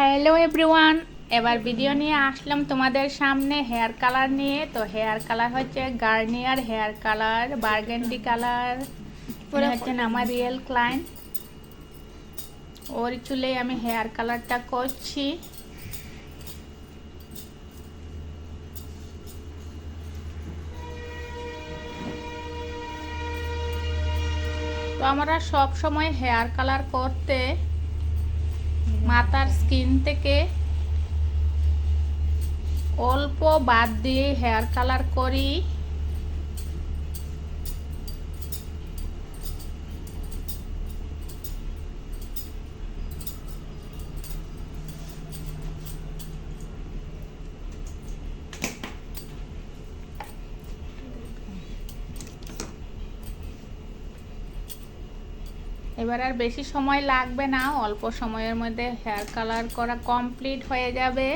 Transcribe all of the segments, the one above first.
Hello everyone, এবার video নিয়ে আসলাম তোমাদের সামনে হেয়ার কালার নিয়ে। তো হেয়ার কালার হচ্ছে Garnier hair colour burgundy colour. উনি হচ্ছেন আমার রিয়েল ক্লায়েন্ট। ওর চুলে আমি হেয়ার কালারটা করছি। তো আমরা সব সময় হেয়ার কালার করতে মাথার স্কিন থেকে অল্প বাদ দিয়ে হেয়ার কালার করি। এবার আর বেশি সময় লাগবে না, অল্প সময়ের মধ্যে হেয়ার কালার করা কমপ্লিট হয়ে যাবে।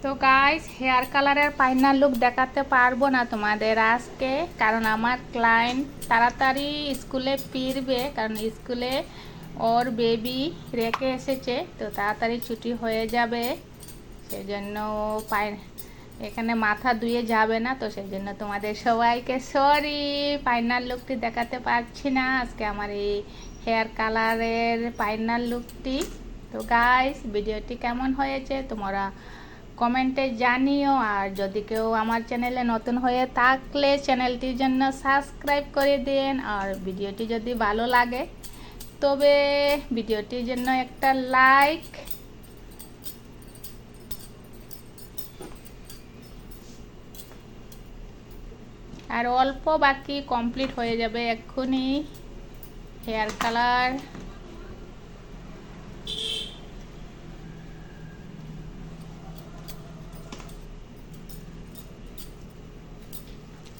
তো গাইস, হেয়ার কালারের ফাইনাল লুক দেখাতে পারবো না তোমাদের আজকে, কারণ আমার ক্লায়েন্ট তাড়াতাড়ি স্কুলে ফিরবে, কারণ স্কুলে ওর বেবি রেখে এসেছে। তো তাড়াতাড়ি ছুটি হয়ে যাবে, সেজন্য এখানে মাথা ধুয়ে যাবে না। তো সেই জন্য তোমাদের সবাইকে সরি, ফাইনাল লুকটি দেখাতে পারছি না আজকে, আমার এই হেয়ার কালারের ফাইনাল লুকটি। তো গাইস, ভিডিওটি কেমন হয়েছে তোমরা কমেন্টে জানিও। আর যদি কেউ আমার চ্যানেলে নতুন হয়ে থাকলে চ্যানেলটির জন্য সাবস্ক্রাইব করে দিন। আর ভিডিওটি যদি ভালো লাগে তবে ভিডিওটির জন্য একটা লাইক। আর অল্প বাকি কমপ্লিট হয়ে যাবে এক্ষুনি হেয়ার কালার।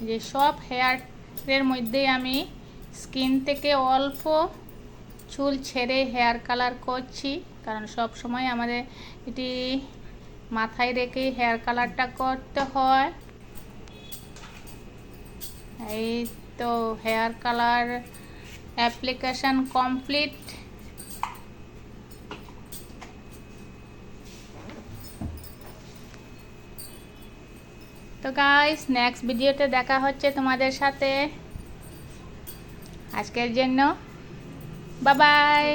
যে সব হেয়ারের মধ্যে আমি স্কিন থেকে অল্প চুল ছেড়ে হেয়ার কালার করছি, কারণ সব সময় আমাদের এটি মাথায় রেখে হেয়ার কালারটা করতে হয়। এই তো হেয়ার কালার অ্যাপ্লিকেশন কমপ্লিট। তো গাইস, নেক্সট ভিডিওতে দেখা হচ্ছে তোমাদের সাথে। আজকের জন্য বাই বাই।